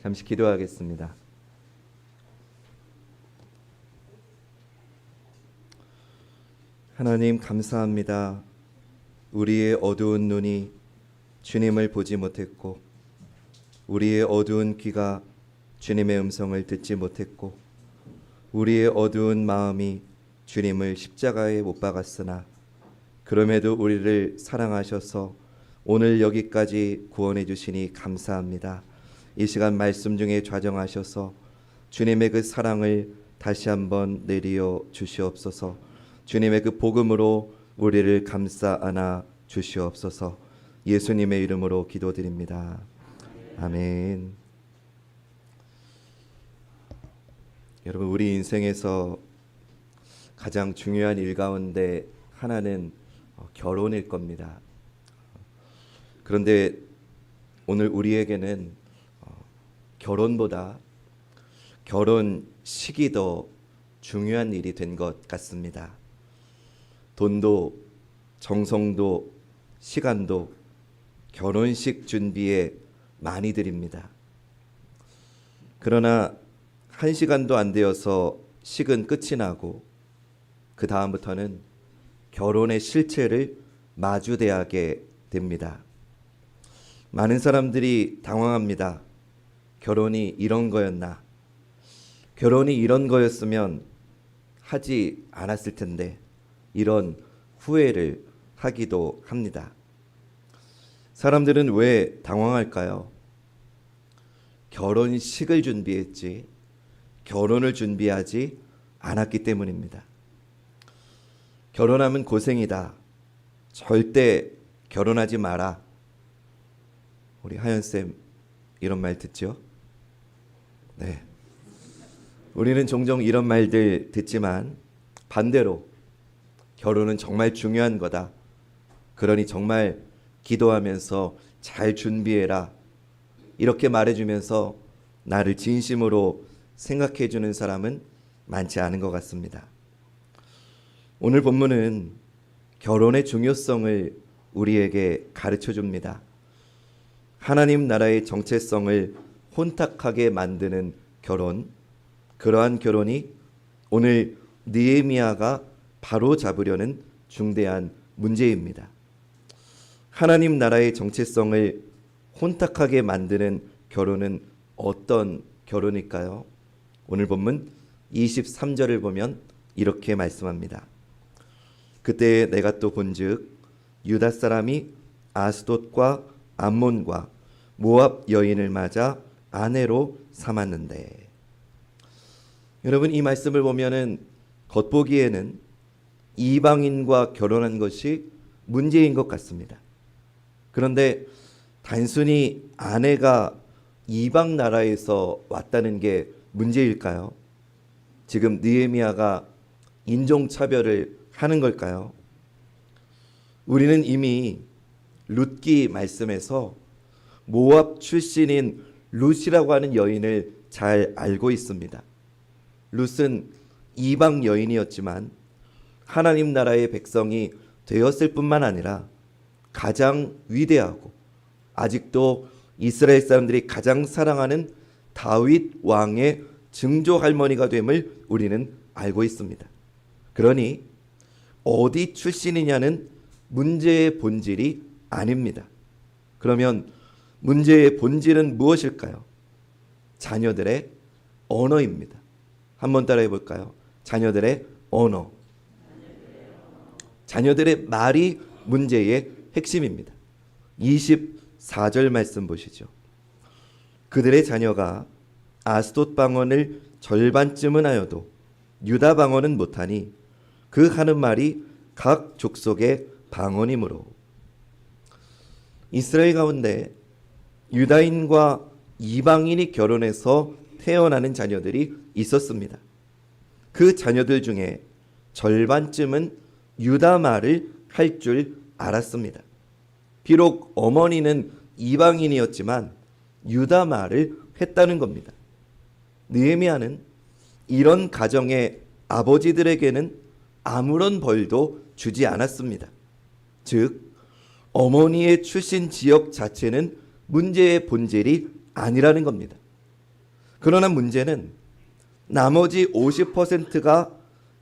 잠시 기도하겠습니다. 하나님 감사합니다. 우리의 어두운 눈이 주님을 보지 못했고, 우리의 어두운 귀가 주님의 음성을 듣지 못했고, 우리의 어두운 마음이 주님을 십자가에 못 박았으나 그럼에도 우리를 사랑하셔서 오늘 여기까지 구원해 주시니 감사합니다. 이 시간 말씀 중에 좌정하셔서 주님의 그 사랑을 다시 한번 내리어 주시옵소서. 주님의 그 복음으로 우리를 감싸 안아 주시옵소서. 예수님의 이름으로 기도드립니다. 아멘. 여러분, 우리 인생에서 가장 중요한 일 가운데 하나는 결혼일 겁니다. 그런데 오늘 우리에게는 결혼보다 결혼 식이 더 중요한 일이 된 것 같습니다. 돈도 정성도 시간도 결혼식 준비에 많이 들입니다. 그러나 1시간도 안 되어서 식은 끝이 나고 그 다음부터는 결혼의 실체를 마주대하게 됩니다. 많은 사람들이 당황합니다. 결혼이 이런 거였나? 결혼이 이런 거였으면 하지 않았을 텐데, 이런 후회를 하기도 합니다. 사람들은 왜 당황할까요? 결혼식을 준비했지 결혼을 준비하지 않았기 때문입니다. 결혼하면 고생이다. 절대 결혼하지 마라. 우리 하연쌤 이런 말 듣죠? 네. 우리는 종종 이런 말들 듣지만 반대로 결혼은 정말 중요한 거다. 그러니 정말 기도하면서 잘 준비해라. 이렇게 말해주면서 나를 진심으로 생각해주는 사람은 많지 않은 것 같습니다. 오늘 본문은 결혼의 중요성을 우리에게 가르쳐 줍니다. 하나님 나라의 정체성을 혼탁하게 만드는 결혼, 그러한 결혼이 오늘 느헤미야가 바로 잡으려는 중대한 문제입니다. 하나님 나라의 정체성을 혼탁하게 만드는 결혼은 어떤 결혼일까요? 오늘 본문 23절을 보면 이렇게 말씀합니다. 그때 내가 또 본즉 유다 사람이 아스돗과 암몬과 모압 여인을 맞아 아내로 삼았는데. 여러분, 이 말씀을 보면은 겉보기에는 이방인과 결혼한 것이 문제인 것 같습니다. 그런데 단순히 아내가 이방 나라에서 왔다는 게 문제일까요? 지금 느헤미야가 인종차별을 하는 걸까요? 우리는 이미 룻기 말씀에서 모압 출신인 룻이라고 하는 여인을 잘 알고 있습니다. 룻은 이방 여인이었지만 하나님 나라의 백성이 되었을 뿐만 아니라 가장 위대하고 아직도 이스라엘 사람들이 가장 사랑하는 다윗 왕의 증조 할머니가 됨을 우리는 알고 있습니다. 그러니 어디 출신이냐는 문제의 본질이 아닙니다. 그러면 문제의 본질은 무엇일까요? 자녀들의 언어입니다. 한번 따라해 볼까요? 자녀들의 언어. 자녀들의 말이 문제의 핵심입니다. 24절 말씀 보시죠. 그들의 자녀가 아스돗 방언을 절반쯤은 하여도 유다 방언은 못하니 그 하는 말이 각 족속의 방언이므로. 이스라엘 가운데 유다인과 이방인이 결혼해서 태어나는 자녀들이 있었습니다. 그 자녀들 중에 절반쯤은 유다 말을 할 줄 알았습니다. 비록 어머니는 이방인이었지만 유다 말을 했다는 겁니다. 느헤미야는 이런 가정의 아버지들에게는 아무런 벌도 주지 않았습니다. 즉 어머니의 출신 지역 자체는 문제의 본질이 아니라는 겁니다. 그러나 문제는 나머지 50%가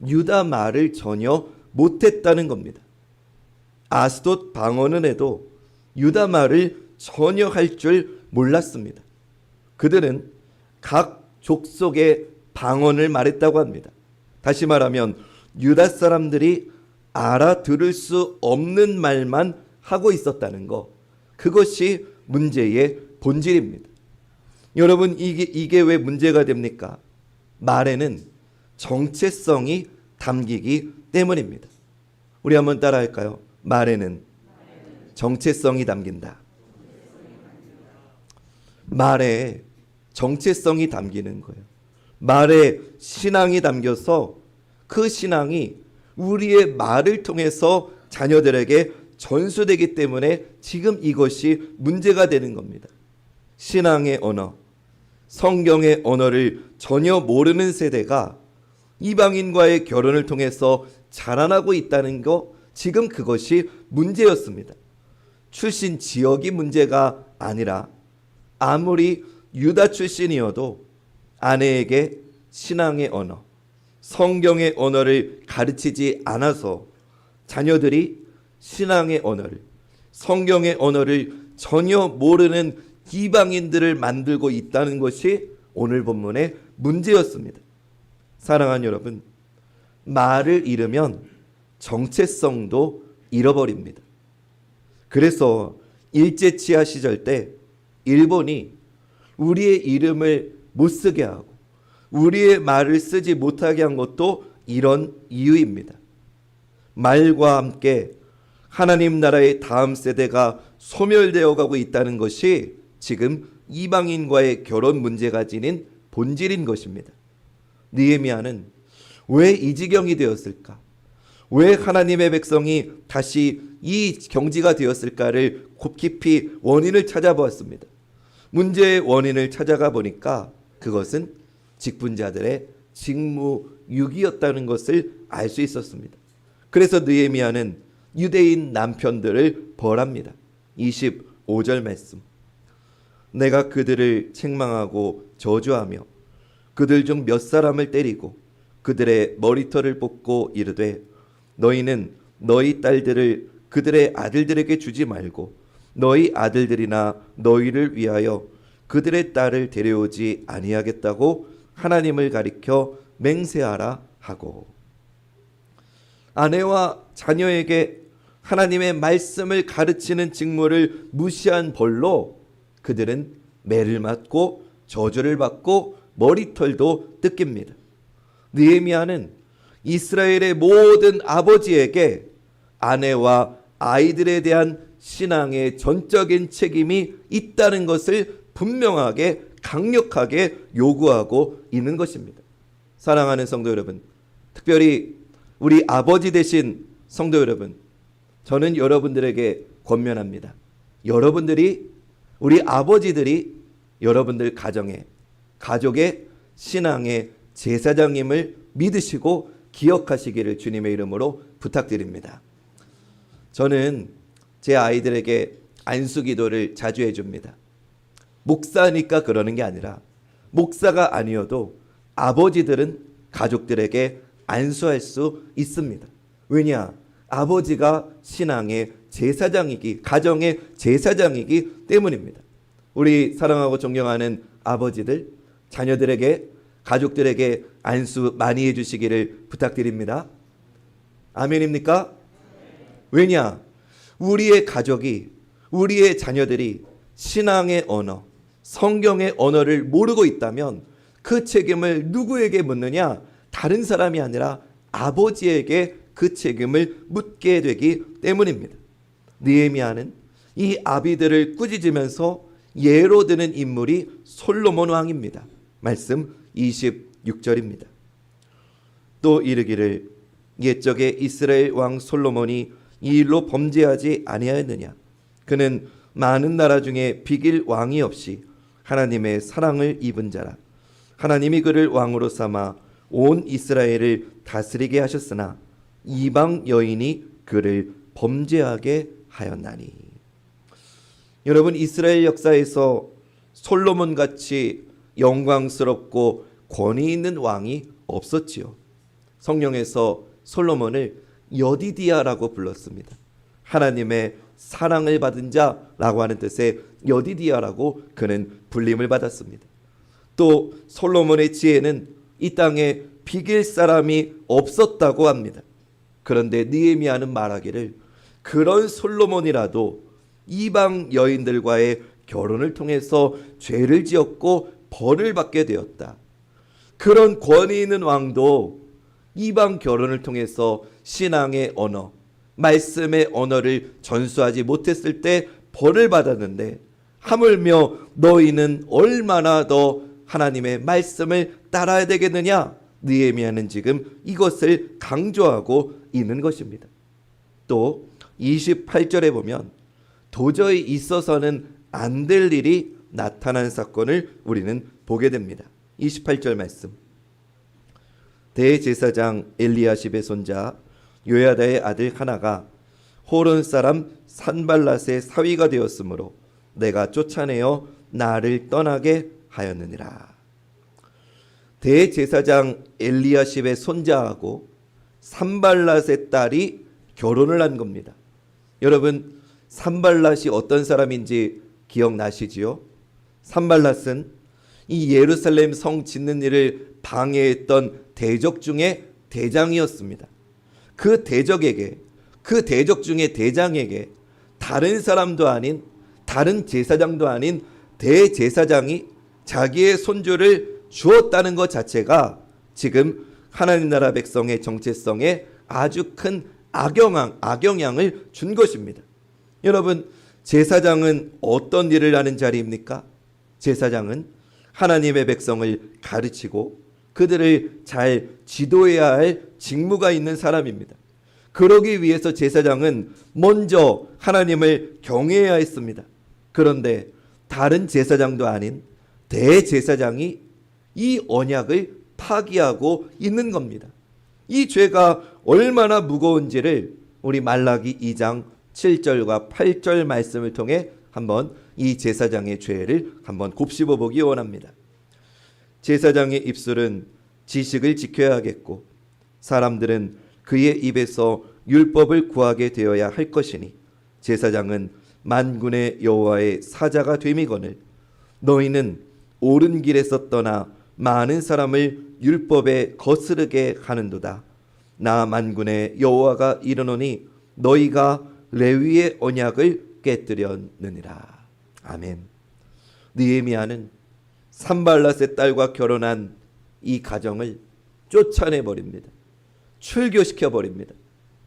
유다 말을 전혀 못했다는 겁니다. 아스돗 방언은 해도 유다 말을 전혀 할 줄 몰랐습니다. 그들은 각 족속의 방언을 말했다고 합니다. 다시 말하면 유다 사람들이 알아들을 수 없는 말만 하고 있었다는 것, 그것이 문제의 본질입니다. 여러분, 이게 왜 문제가 됩니까? 말에는 정체성이 담기기 때문입니다. 우리 한번 따라 할까요? 말에는 정체성이 담긴다. 말에 정체성이 담기는 거예요. 말에 신앙이 담겨서 그 신앙이 우리의 말을 통해서 자녀들에게 전수되기 때문에 지금 이것이 문제가 되는 겁니다. 신앙의 언어, 성경의 언어를 전혀 모르는 세대가 이방인과의 결혼을 통해서 자라나고 있다는 거, 지금 그것이 문제였습니다. 출신 지역이 문제가 아니라 아무리 유다 출신이어도 아내에게 신앙의 언어, 성경의 언어를 가르치지 않아서 자녀들이 신앙의 언어를, 성경의 언어를 전혀 모르는 이방인들을 만들고 있다는 것이 오늘 본문의 문제였습니다. 사랑하는 여러분, 말을 잃으면 정체성도 잃어버립니다. 그래서 일제치하 시절 때 일본이 우리의 이름을 못 쓰게 하고 우리의 말을 쓰지 못하게 한 것도 이런 이유입니다. 말과 함께 하나님 나라의 다음 세대가 소멸되어 가고 있다는 것이 지금 이방인과의 결혼 문제가 지닌 본질인 것입니다. 느헤미야는 왜 이 지경이 되었을까? 왜 하나님의 백성이 다시 이 경지가 되었을까를 깊이 원인을 찾아보았습니다. 문제의 원인을 찾아가 보니까 그것은 직분자들의 직무유기였다는 것을 알 수 있었습니다. 그래서 느헤미야는 유대인 남편들을 벌합니다. 25절 말씀. 내가 그들을 책망하고 저주하며 그들 중 몇 사람을 때리고 그들의 머리털을 뽑고 이르되 너희는 너희 딸들을 그들의 아들들에게 주지 말고 너희 아들들이나 너희를 위하여 그들의 딸을 데려오지 아니하겠다고 하나님을 가리켜 맹세하라 하고, 아내와 자녀에게 하나님의 말씀을 가르치는 직무를 무시한 벌로 그들은 매를 맞고 저주를 받고 머리털도 뜯깁니다. 느헤미야는 이스라엘의 모든 아버지에게 아내와 아이들에 대한 신앙의 전적인 책임이 있다는 것을 분명하게 강력하게 요구하고 있는 것입니다. 사랑하는 성도 여러분, 특별히 우리 아버지 되신 성도 여러분, 저는 여러분들에게 권면합니다. 여러분들이, 우리 아버지들이 여러분들 가족의 신앙의 제사장임을 믿으시고 기억하시기를 주님의 이름으로 부탁드립니다. 저는 제 아이들에게 안수기도를 자주 해줍니다. 목사니까 그러는 게 아니라 목사가 아니어도 아버지들은 가족들에게 안수할 수 있습니다. 왜냐? 아버지가 신앙의 제사장이기, 가정의 제사장이기 때문입니다. 우리 사랑하고 존경하는 아버지들, 자녀들에게, 가족들에게 안수 많이 해주시기를 부탁드립니다. 아멘입니까? 왜냐? 우리의 가족이, 우리의 자녀들이 신앙의 언어, 성경의 언어를 모르고 있다면 그 책임을 누구에게 묻느냐? 다른 사람이 아니라 아버지에게 그 책임을 묻게 되기 때문입니다. 느헤미야는 이 아비들을 꾸짖으면서 예로 드는 인물이 솔로몬 왕입니다. 말씀 26절입니다. 또 이르기를 옛적에 이스라엘 왕 솔로몬이 이 일로 범죄하지 아니하였느냐? 그는 많은 나라 중에 비길 왕이 없이 하나님의 사랑을 입은 자라. 하나님이 그를 왕으로 삼아 온 이스라엘을 다스리게 하셨으나 이방 여인이 그를 범죄하게 하였나니. 여러분, 이스라엘 역사에서 솔로몬 같이 영광스럽고 권위 있는 왕이 없었지요. 성경에서 솔로몬을 여디디아라고 불렀습니다. 하나님의 사랑을 받은 자라고 하는 뜻의 여디디아라고 그는 불림을 받았습니다. 또 솔로몬의 지혜는 이 땅에 비길 사람이 없었다고 합니다. 그런데 느헤미야는 말하기를 그런 솔로몬이라도 이방 여인들과의 결혼을 통해서 죄를 지었고 벌을 받게 되었다. 그런 권위 있는 왕도 이방 결혼을 통해서 신앙의 언어, 말씀의 언어를 전수하지 못했을 때 벌을 받았는데 하물며 너희는 얼마나 더 하나님의 말씀을 따라야 되겠느냐? 느헤미야는 지금 이것을 강조하고 있는 것입니다. 또 28절에 보면 도저히 있어서는 안 될 일이 나타난 사건을 우리는 보게 됩니다. 28절 말씀. 대제사장 엘리야십의 손자 요야다의 아들 하나가 호론 사람 산발랏의 사위가 되었으므로 내가 쫓아내어 나를 떠나게 하였느니라. 대제사장 엘리야십의 손자하고 산발랏의 딸이 결혼을 한 겁니다. 여러분, 산발랏이 어떤 사람인지 기억나시지요? 산발랏은 이 예루살렘 성 짓는 일을 방해했던 대적 중에 대장이었습니다. 그 대적 중에 대장에게 다른 사람도 아닌, 다른 제사장도 아닌 대제사장이 자기의 손주를 주었다는 것 자체가 지금 하나님 나라 백성의 정체성에 아주 큰 악영향을 준 것입니다. 여러분, 제사장은 어떤 일을 하는 자리입니까? 제사장은 하나님의 백성을 가르치고 그들을 잘 지도해야 할 직무가 있는 사람입니다. 그러기 위해서 제사장은 먼저 하나님을 경외해야 했습니다. 그런데 다른 제사장도 아닌 대제사장이 이 언약을 파기하고 있는 겁니다. 이 죄가 얼마나 무거운지를 우리 말라기 2장 7절과 8절 말씀을 통해 한번 이 제사장의 죄를 한번 곱씹어 보기 원합니다. 제사장의 입술은 지식을 지켜야겠고 사람들은 그의 입에서 율법을 구하게 되어야 할 것이니 제사장은 만군의 여호와의 사자가 됨이거늘 너희는 옳은 길에서 떠나 많은 사람을 율법에 거스르게 하는도다. 나 만군의 여호와가 이르노니 너희가 레위의 언약을 깨뜨렸느니라. 아멘. 느헤미야는 산발랏의 딸과 결혼한 이 가정을 쫓아내 버립니다. 출교시켜 버립니다.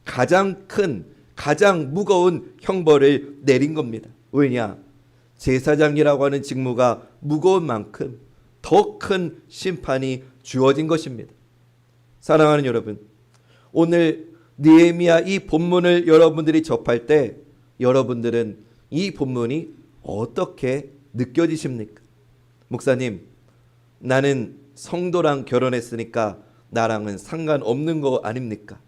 가장 큰, 가장 무거운 형벌을 내린 겁니다. 왜냐? 제사장이라고 하는 직무가 무거운 만큼 더 큰 심판이 주어진 것입니다. 사랑하는 여러분, 오늘 느헤미야 이 본문을 여러분들이 접할 때 여러분들은 이 본문이 어떻게 느껴지십니까? 목사님, 나는 성도랑 결혼했으니까 나랑은 상관없는 거 아닙니까?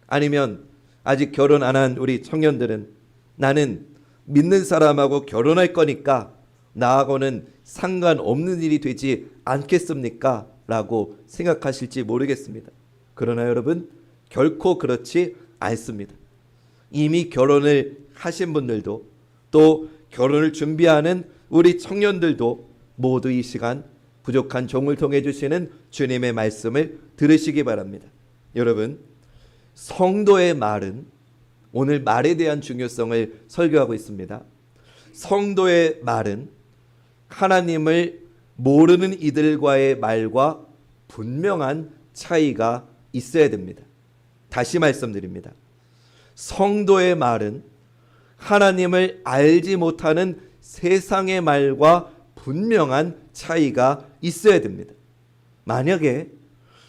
아니면 아직 결혼 안 한 우리 청년들은 나는 믿는 사람하고 결혼할 거니까 나하고는 상관없는 일이 되지 않겠습니까? 라고 생각하실지 모르겠습니다. 그러나 여러분, 결코 그렇지 않습니다. 이미 결혼을 하신 분들도 또 결혼을 준비하는 우리 청년들도 모두 이 시간 부족한 종을 통해 주시는 주님의 말씀을 들으시기 바랍니다. 여러분, 성도의 말은 오늘 말에 대한 중요성을 설교하고 있습니다. 성도의 말은 하나님을 모르는 이들과의 말과 분명한 차이가 있어야 됩니다. 다시 말씀드립니다. 성도의 말은 하나님을 알지 못하는 세상의 말과 분명한 차이가 있어야 됩니다. 만약에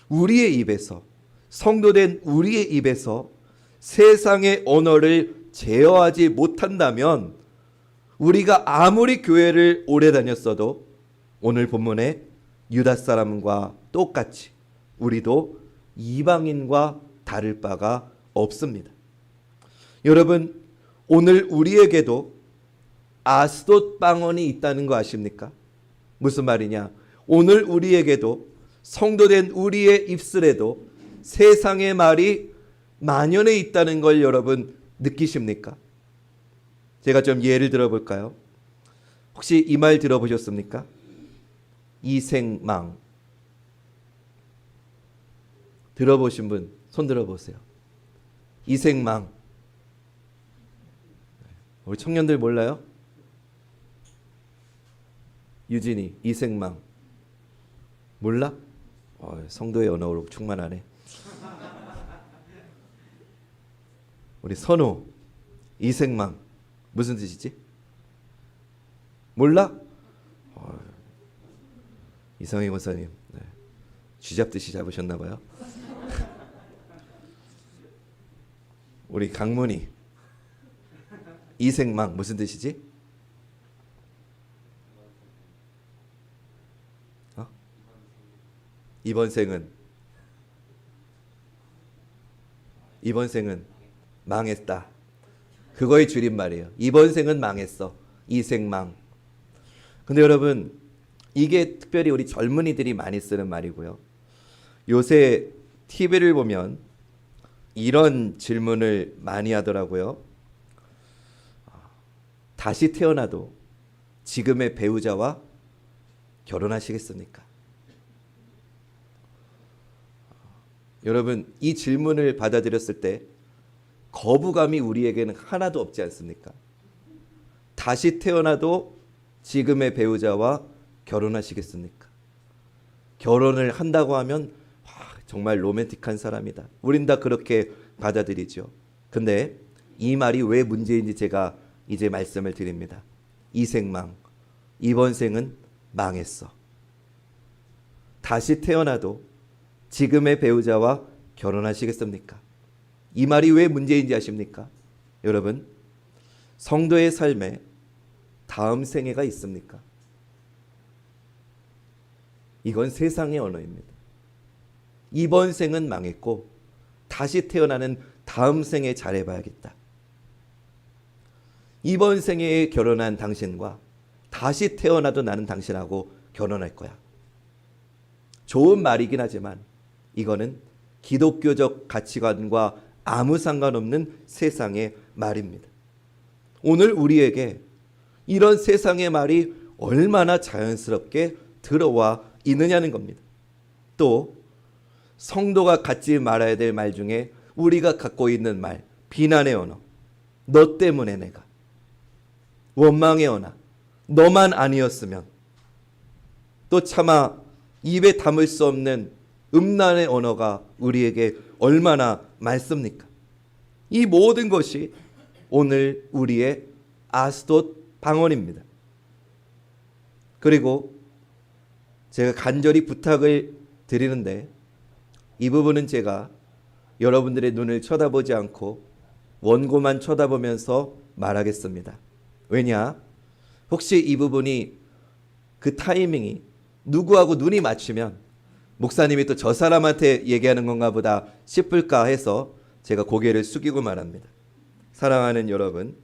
우리의 입에서, 성도된 우리의 입에서 세상의 언어를 제어하지 못한다면 우리가 아무리 교회를 오래 다녔어도 오늘 본문의 유다 사람과 똑같이 우리도 이방인과 다를 바가 없습니다. 여러분, 오늘 우리에게도 아스돗 방언이 있다는 거 아십니까? 무슨 말이냐? 오늘 우리에게도 성도된 우리의 입술에도 세상의 말이 만연해 있다는 걸 여러분 느끼십니까? 제가 좀 예를 들어 볼까요? 혹시 이 말 들어보셨습니까? 이생망. 들어보신 분 손 들어보세요. 이생망. 우리 청년들 몰라요? 유진이 이생망. 몰라? 성도의 언어로 충만하네. 우리 선우 이생망 무슨 뜻이지? 몰라? 이성희 권사님 쥐잡듯이 잡으셨나 봐요. 우리 강문이 이생망 무슨 뜻이지? 이번 생은 망했다. 그거의 줄임말이에요. 이번 생은 망했어. 이생망. 근데 여러분 이게 특별히 우리 젊은이들이 많이 쓰는 말이고요. 요새 TV를 보면 이런 질문을 많이 하더라고요. 다시 태어나도 지금의 배우자와 결혼하시겠습니까? 여러분 이 질문을 받아들였을 때 거부감이 우리에게는 하나도 없지 않습니까? 다시 태어나도 지금의 배우자와 결혼하시겠습니까? 결혼을 한다고 하면 정말 로맨틱한 사람이다. 우린 다 그렇게 받아들이죠. 근데 이 말이 왜 문제인지 제가 이제 말씀을 드립니다. 이생망. 이번 생은 망했어. 다시 태어나도 지금의 배우자와 결혼하시겠습니까? 이 말이 왜 문제인지 아십니까? 여러분, 성도의 삶에 다음 생애가 있습니까? 이건 세상의 언어입니다. 이번 생은 망했고 다시 태어나는 다음 생에 잘해봐야겠다. 이번 생에 결혼한 당신과 다시 태어나도 나는 당신하고 결혼할 거야. 좋은 말이긴 하지만 이거는 기독교적 가치관과 아무 상관없는 세상의 말입니다. 오늘 우리에게 이런 세상의 말이 얼마나 자연스럽게 들어와 있느냐는 겁니다. 또 성도가 갖지 말아야 될 말 중에 우리가 갖고 있는 말, 비난의 언어, 너 때문에 내가, 원망의 언어, 너만 아니었으면, 또 차마 입에 담을 수 없는 음란의 언어가 우리에게 얼마나 많습니까? 이 모든 것이 오늘 우리의 아스돗 방언입니다. 그리고 제가 간절히 부탁을 드리는데 이 부분은 제가 여러분들의 눈을 쳐다보지 않고 원고만 쳐다보면서 말하겠습니다. 왜냐? 혹시 이 부분이 그 타이밍이 누구하고 눈이 맞추면 목사님이 또 저 사람한테 얘기하는 건가 보다 싶을까 해서 제가 고개를 숙이고 말합니다. 사랑하는 여러분,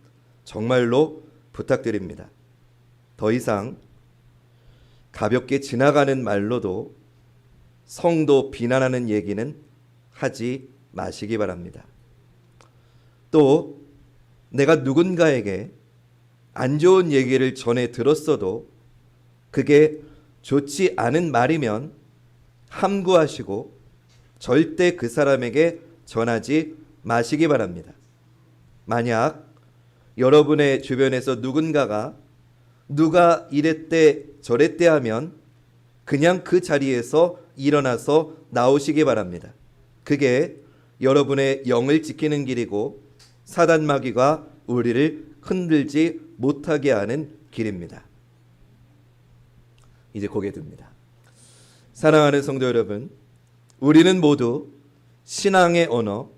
정말로 부탁드립니다. 더 이상 가볍게 지나가는 말로도 성도 비난하는 얘기는 하지 마시기 바랍니다. 또 내가 누군가에게 안 좋은 얘기를 전해 들었어도 그게 좋지 않은 말이면 함구하시고 절대 그 사람에게 전하지 마시기 바랍니다. 만약 여러분의 주변에서 누군가가 누가 이랬대 저랬대 하면 그냥 그 자리에서 일어나서 나오시기 바랍니다. 그게 여러분의 영을 지키는 길이고 사단 마귀가 우리를 흔들지 못하게 하는 길입니다. 이제 고개 듭니다. 사랑하는 성도 여러분, 우리는 모두 신앙의 언어,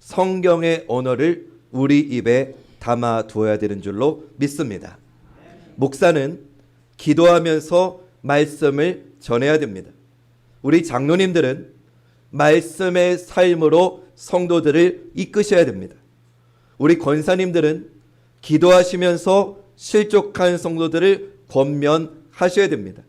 성경의 언어를 우리 입에 담아 두어야 되는 줄로 믿습니다. 목사는 기도하면서 말씀을 전해야 됩니다. 우리 장로님들은 말씀의 삶으로 성도들을 이끄셔야 됩니다. 우리 권사님들은 기도하시면서 실족한 성도들을 권면하셔야 됩니다.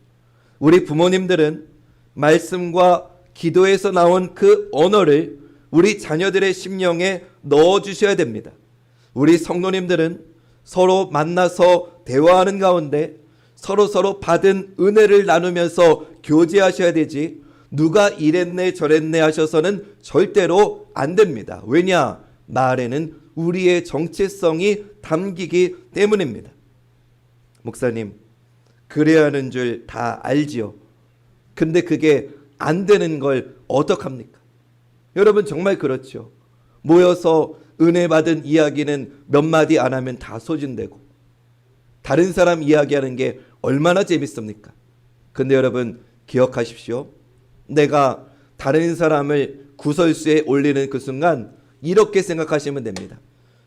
우리 부모님들은 말씀과 기도에서 나온 그 언어를 우리 자녀들의 심령에 넣어주셔야 됩니다. 우리 성도님들은 서로 만나서 대화하는 가운데 서로 받은 은혜를 나누면서 교제하셔야 되지, 누가 이랬네 저랬네 하셔서는 절대로 안 됩니다. 왜냐? 말에는 우리의 정체성이 담기기 때문입니다. 목사님, 그래야 하는 줄 다 알지요. 근데 그게 안 되는 걸 어떡합니까? 여러분 정말 그렇죠. 모여서 은혜 받은 이야기는 몇 마디 안 하면 다 소진되고 다른 사람 이야기하는 게 얼마나 재밌습니까? 근데 여러분 기억하십시오. 내가 다른 사람을 구설수에 올리는 그 순간 이렇게 생각하시면 됩니다.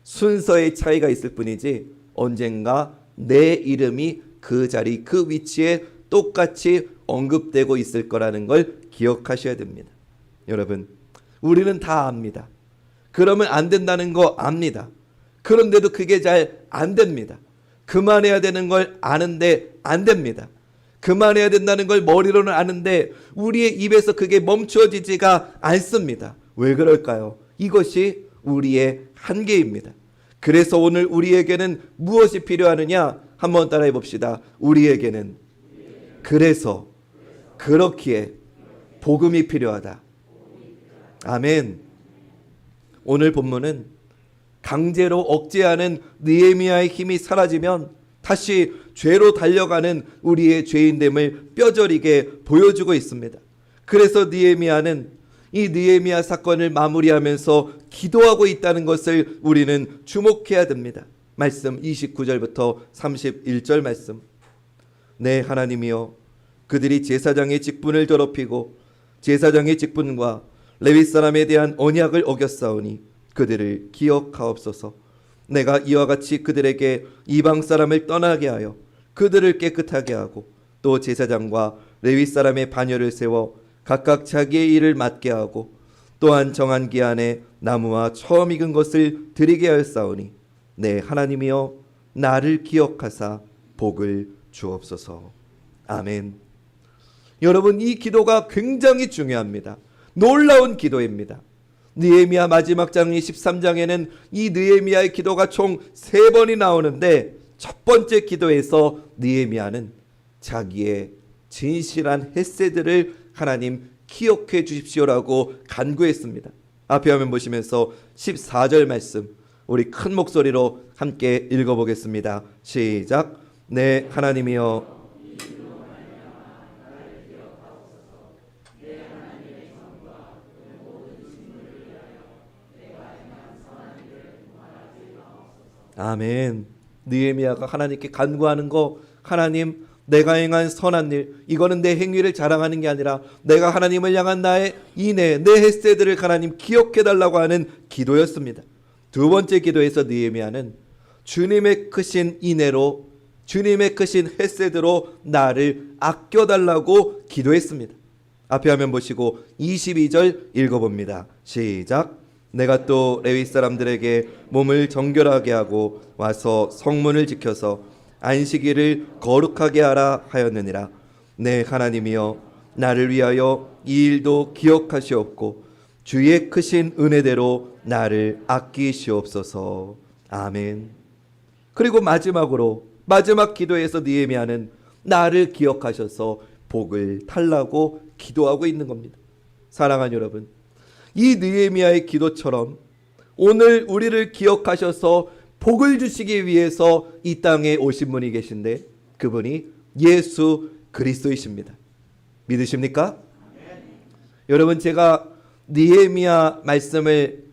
순서의 차이가 있을 뿐이지 언젠가 내 이름이 그 자리 그 위치에 똑같이 언급되고 있을 거라는 걸 기억하셔야 됩니다. 여러분 우리는 다 압니다. 그러면 안 된다는 거 압니다. 그런데도 그게 잘 안 됩니다. 그만해야 되는 걸 아는데 안 됩니다. 그만해야 된다는 걸 머리로는 아는데 우리의 입에서 그게 멈춰지지가 않습니다. 왜 그럴까요? 이것이 우리의 한계입니다. 그래서 오늘 우리에게는 무엇이 필요하느냐? 한번 따라해 봅시다. 우리에게는 그래서 그렇기에 복음이 필요하다. 아멘. 오늘 본문은 강제로 억제하는 느헤미야의 힘이 사라지면 다시 죄로 달려가는 우리의 죄인됨을 뼈저리게 보여주고 있습니다. 그래서 느헤미야는 이 느헤미야 사건을 마무리하면서 기도하고 있다는 것을 우리는 주목해야 됩니다. 말씀 29절부터 31절 말씀. 네, 하나님이여, 그들이 제사장의 직분을 더럽히고 제사장의 직분과 레위 사람에 대한 언약을 어겼사오니 그들을 기억하옵소서. 내가 이와 같이 그들에게 이방 사람을 떠나게 하여 그들을 깨끗하게 하고 또 제사장과 레위 사람의 반열을 세워 각각 자기의 일을 맡게 하고 또한 정한 기한에 나무와 처음 익은 것을 드리게 하였사오니 네, 하나님이여, 나를 기억하사 복을 주옵소서. 아멘. 여러분 이 기도가 굉장히 중요합니다. 놀라운 기도입니다. 느헤미야 마지막 장 13장에는 이 느헤미야의 기도가 총 3번이 나오는데 첫 번째 기도에서 느헤미야는 자기의 진실한 헤세드를 하나님 기억해 주십시오라고 간구했습니다. 앞에 화면 보시면서 14절 말씀 우리 큰 목소리로 함께 읽어보겠습니다. 시작. 네, 하나님이여, 아멘. 느헤미야가 하나님께 간구하는 거, 하나님 내가 행한 선한 일, 이거는 내 행위를 자랑하는 게 아니라 내가 하나님을 향한 나의 인애, 내 헤세드를 하나님 기억해달라고 하는 기도였습니다. 두 번째 기도에서 느헤미야는 주님의 크신 인애로, 주님의 크신 헤세드로 나를 아껴달라고 기도했습니다. 앞에 화면 보시고 22절 읽어봅니다. 시작. 내가 또 레위 사람들에게 몸을 정결하게 하고 와서 성문을 지켜서 안식일을 거룩하게 하라 하였느니라. 네, 하나님이여, 나를 위하여 이 일도 기억하시옵고 주의 크신 은혜대로 나를 아끼시옵소서. 아멘. 그리고 마지막으로 마지막 기도에서 느헤미야는 나를 기억하셔서 복을 달라고 기도하고 있는 겁니다. 사랑하는 여러분, 이 느헤미야의 기도처럼 오늘 우리를 기억하셔서 복을 주시기 위해서 이 땅에 오신 분이 계신데 그분이 예수 그리스도이십니다. 믿으십니까? 여러분, 제가 느헤미야 말씀을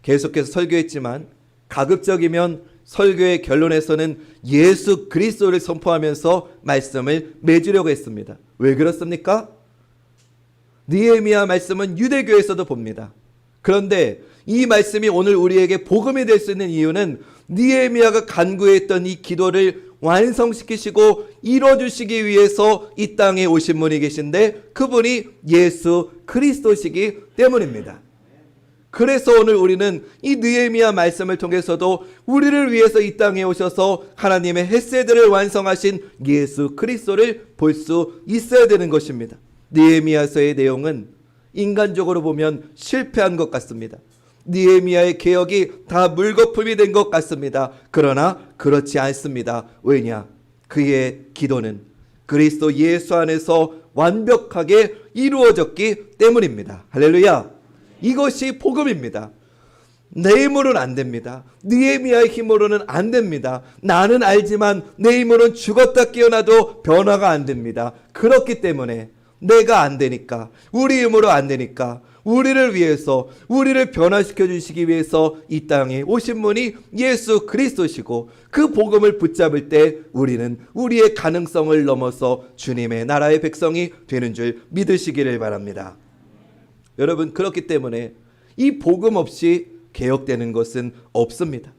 계속해서 설교했지만 가급적이면 설교의 결론에서는 예수 그리스도를 선포하면서 말씀을 맺으려고 했습니다. 왜 그렇습니까? 느헤미야 말씀은 유대교에서도 봅니다. 그런데 이 말씀이 오늘 우리에게 복음이 될 수 있는 이유는 느헤미야가 간구했던 이 기도를 완성시키시고 이뤄주시기 위해서 이 땅에 오신 분이 계신데 그분이 예수 그리스도시기 때문입니다. 그래서 오늘 우리는 이 느헤미야 말씀을 통해서도 우리를 위해서 이 땅에 오셔서 하나님의 헷세들을 완성하신 예수 그리스도를 볼 수 있어야 되는 것입니다. 느헤미야서의 내용은 인간적으로 보면 실패한 것 같습니다. 느헤미야의 개혁이 다 물거품이 된 것 같습니다. 그러나 그렇지 않습니다. 왜냐? 그의 기도는 그리스도 예수 안에서 완벽하게 이루어졌기 때문입니다. 할렐루야. 이것이 복음입니다. 내 힘으로는 안 됩니다. 느헤미야의 힘으로는 안 됩니다. 나는 알지만 내 힘으로는 죽었다 깨어나도 변화가 안 됩니다. 그렇기 때문에 내가 안 되니까, 우리 힘으로 안 되니까 우리를 위해서, 우리를 변화시켜 주시기 위해서 이 땅에 오신 분이 예수 그리스도시고, 그 복음을 붙잡을 때 우리는 우리의 가능성을 넘어서 주님의 나라의 백성이 되는 줄 믿으시기를 바랍니다. 여러분, 그렇기 때문에 이 복음 없이 개혁되는 것은 없습니다.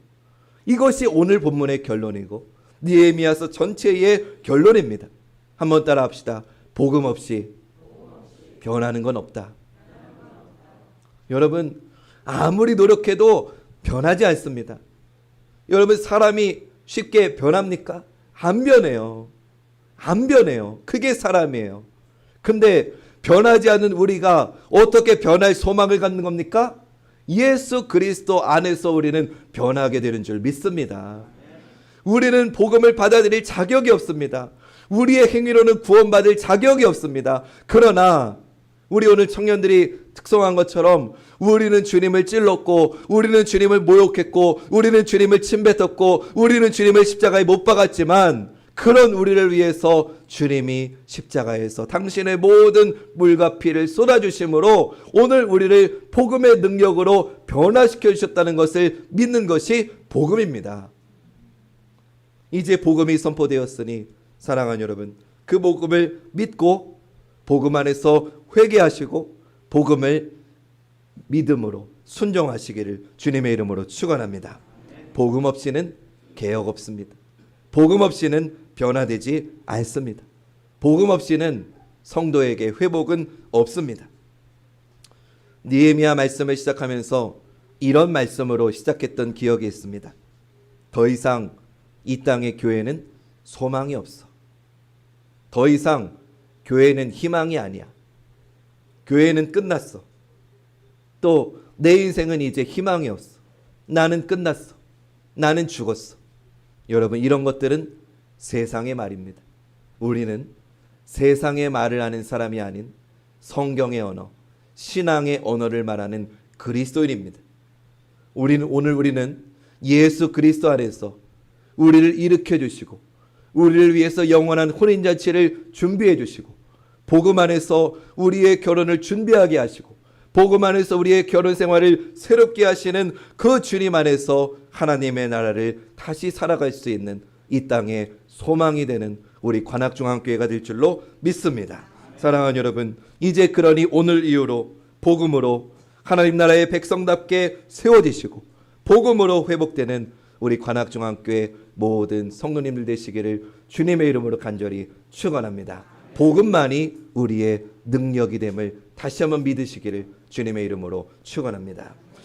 이것이 오늘 본문의 결론이고 느헤미야서 전체의 결론입니다. 한번 따라 합시다. 복음 없이 변하는 건 없다. 여러분, 아무리 노력해도 변하지 않습니다. 여러분, 사람이 쉽게 변합니까? 안 변해요. 안 변해요. 그게 사람이에요. 근데 변하지 않는 우리가 어떻게 변할 소망을 갖는 겁니까? 예수 그리스도 안에서 우리는 변하게 되는 줄 믿습니다. 우리는 복음을 받아들일 자격이 없습니다. 우리의 행위로는 구원받을 자격이 없습니다. 그러나 우리 오늘 청년들이 특성한 것처럼 우리는 주님을 찔렀고, 우리는 주님을 모욕했고, 우리는 주님을 침뱉었고, 우리는 주님을 십자가에 못 박았지만, 그런 우리를 위해서 주님이 십자가에서 당신의 모든 물과 피를 쏟아주심으로 오늘 우리를 복음의 능력으로 변화시켜 주셨다는 것을 믿는 것이 복음입니다. 이제 복음이 선포되었으니 사랑하는 여러분, 그 복음을 믿고 복음 안에서 회개하시고 복음을 믿음으로 순종하시기를 주님의 이름으로 축원합니다. 복음 없이는 개혁 없습니다. 복음 없이는 변화되지 않습니다. 복음 없이는 성도에게 회복은 없습니다. 느헤미야 말씀을 시작하면서 이런 말씀으로 시작했던 기억이 있습니다. 더 이상 이 땅의 교회는 소망이 없어. 더 이상 교회는 희망이 아니야. 교회는 끝났어. 또 내 인생은 이제 희망이 없어. 나는 끝났어. 나는 죽었어. 여러분, 이런 것들은 세상의 말입니다. 우리는 세상의 말을 하는 사람이 아닌 성경의 언어, 신앙의 언어를 말하는 그리스도인입니다. 우리는 예수 그리스도 안에서 우리를 일으켜 주시고, 우리를 위해서 영원한 혼인잔치를 준비해 주시고, 복음 안에서 우리의 결혼을 준비하게 하시고, 복음 안에서 우리의 결혼 생활을 새롭게 하시는 그 주님 안에서 하나님의 나라를 다시 살아갈 수 있는 이 땅의 소망이 되는 우리 관악중앙교회가 될 줄로 믿습니다. 사랑하는 여러분, 이제 그러니 오늘 이후로 복음으로 하나님 나라의 백성답게 세워지시고 복음으로 회복되는 우리 관악중앙교회 모든 성도님들 되시기를 주님의 이름으로 간절히 축원합니다. 복음만이 우리의 능력이 됨을 다시 한번 믿으시기를 주님의 이름으로 축원합니다.